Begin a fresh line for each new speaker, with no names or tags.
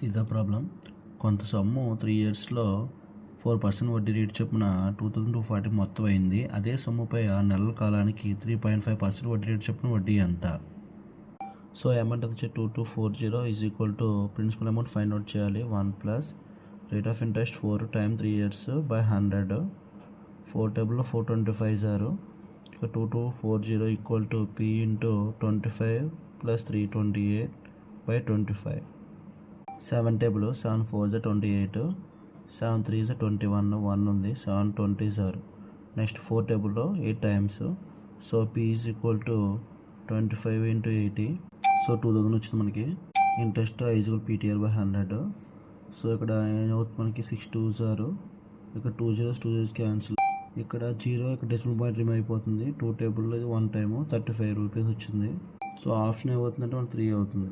See the problem. కొంత సొమ్ము 3 ఇయర్స్లో 4% వడ్డీ రేటు చొప్పున 2240 మొత్తం అయింది. అదే సొమ్ముపై 6 నెలల కాలానికి 3.5% వడ్డీ రేటు చొప్పున వడ్డీ ఎంత? సో అమౌంట్ వచ్చి 2240 is equal to principal amount find out చేయాలి. 1 plus rate of interest 4 time 3 years by 100. 4 టేబుల్లో 425 సారు. ఇక 2240 equal to P into 25 plus 328 by 25. 7 table 7 4 28, 7 3 21, 1 ఉంది, 7 20 సార్. నెక్స్ట్ 4 టేబుల్లో 8 times. So P is equal to 25 into 80. So 2000 వచ్చింది మనకి. Interest equal PTR by 100. So ఇక్కడ ఏమవుతుంది మనకి 6 2 సార్. ఇక్కడ 2 zeros క్యాన్సిల్. ఇక్కడ 0 ఇక్కడ డెసిమల్ పాయింట్ రిమూవ్ అయిపోతుంది. 2 టేబుల్లో ఇది 1 టైము 35 రూపీస్ వచ్చింది. సో ఆప్షన్ ఏమవుతుందంటే మనకి 3 అవుతుంది.